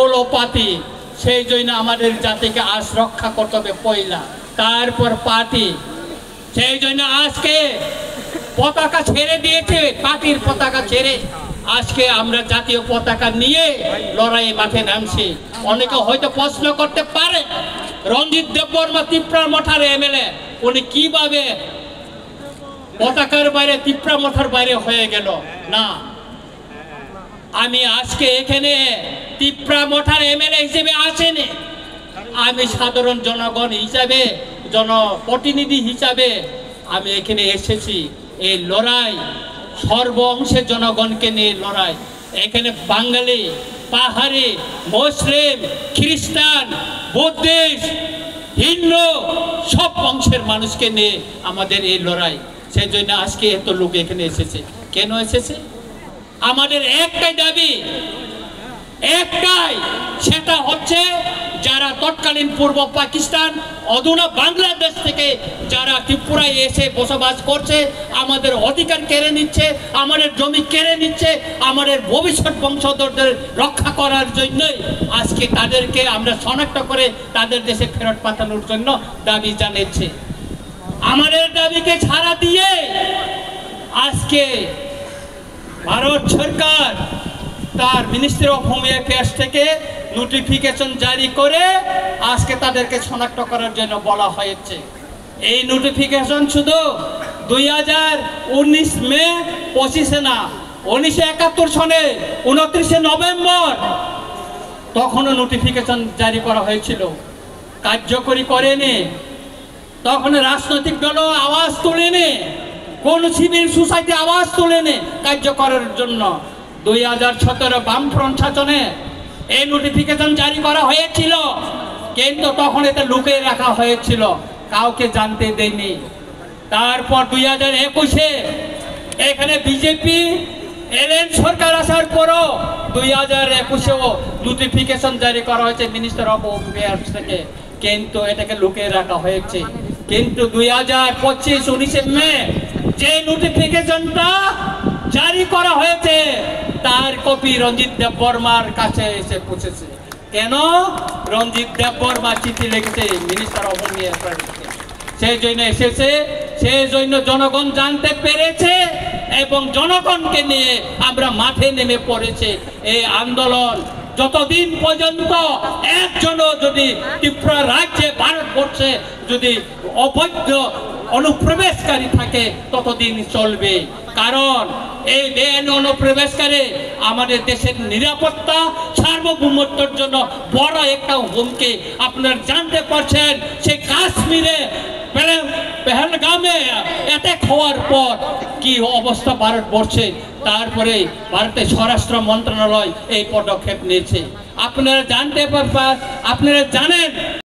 ওলোপাতি সেই জন্য আমাদের জাতিকে আজ রক্ষা করতে হবে পয়লা, তারপর পার্টি। সেই জন্য আজকে পতাকা ছেড়ে দিয়েছে, পার্টির পতাকা ছেড়ে আজকে আমরা জাতীয় পতাকা নিয়ে লড়াই মাঠে নামছি। অনেকে হয়তো প্রশ্ন করতে পারে রঞ্জিত দেববর্মা তিপ্রা মঠার এমএলএ উনি কিভাবে পতাকার বাইরে তিপ্রা মঠার বাইরে হয়ে গেল। না, আমি আজকে এখানে তিপ্রা মঠার এমএলএ হিসেবে আসেনি, আমি সাধারণ জনগণ হিসাবে, জনপ্রতিনিধি হিসাবে আমি এখানে এসেছি। এই লড়াই সর্ব অংশের জনগণকে নিয়ে লড়াই। এখানে বাঙালি, পাহাড়ি, মুসলিম, খ্রিস্টান, বুদ্ধিস্ট, হিন্দু সব অংশের মানুষকে নিয়ে আমাদের এই লড়াই। সেই জন্য আজকে এত লোক এখানে এসেছে। কেন এসেছে? আমাদের একটাই দাবি, একটাই, সেটা হচ্ছে যারা তৎকালীন পূর্ব পাকিস্তান অধুনা বাংলাদেশ থেকে যারা ত্রিপুরায় এসে বসবাস করছে, আমাদের অধিকার কেড়ে নিচ্ছে, আমাদের জমি কেড়ে নিচ্ছে, আমাদের ভবিষ্যৎ বংশধরদের রক্ষা করার জন্যই আজকে তাদেরকে আমরা শনাক্ত করে তাদের দেশে ফেরত পাঠানোর জন্য দাবি জানিয়েছে। আমাদের দাবিকে ছাড়া দিয়ে আজকে ভারত সরকার তার মিনিস্ট্রি অফ হোম অ্যাফেয়ার্স থেকে নোটিফিকেশন জারি করে আজকে তাদেরকে শনাক্ত করার জন্য বলা হয়েছে। এই নোটিফিকেশন শুধু 2019 মে 25 না, 1971 সনে 29 নভেম্বর তখনও নোটিফিকেশন জারি করা হয়েছিল, কার্যকরী করেনি। তখন রাজনৈতিক দলও আওয়াজ তোলেনি, কোন সিভিল সোসাইটি আওয়াজ তোলেনি কার্যকরের জন্য। 2017 বামফ্রন্ট শাসনে এই নোটিফিকেশন জারি করা হয়েছিল, কিন্তু তখন এটা লুকিয়ে রাখা হয়েছিল, কাউকে জানতে দেয়নি। তারপর 2021-এ এখানে বিজেপি এলএন সরকার আসার পরও 2021-এও নোটিফিকেশন জারি করা হয়েছে মিনিস্টার অফ হোম অ্যাফেয়ার্স থেকে, কিন্তু এটাকে লুকিয়ে রাখা হয়েছে। কিন্তু 2025 19 মে যে নোটিফিকেশনটা জারি করা হয়েছে তার কপি রঞ্জিত দেববর্মার কাছে এসে পৌঁছেছে। কেন? রঞ্জিত দেববর্মা চিঠি লিখেছে মিনিস্টার অফ হোম অ্যাফেয়ার্স, সেই জন্য এসেছে, সেই জন্য জনগণ জানতে পেরেছে এবং জনগণকে নিয়ে আমরা মাঠে নেমে পড়েছে। এই আন্দোলন যতদিন পর্যন্ত একজনও যদি ত্রিপুরা রাজ্যে, ভারতবর্ষে যদি অবৈধ অনুপ্রবেশকারী থাকে ততদিন চলবে। কারণ এই বেআইনি অনুপ্রবেশকারী আমাদের দেশের নিরাপত্তা, সার্বভৌমত্বের জন্য বড় একটা হুমকি। আপনারা জানতে পারছেন সেই কাশ্মীরে পেহেলগামে অ্যাটাক হওয়ার পর কি অবস্থা ভারতবর্ষে, তারপরে ভারতের স্বরাষ্ট্র মন্ত্রণালয় এই পদক্ষেপ নিয়েছে। আপনারা জানতে পারবেন, আপনারা জানেন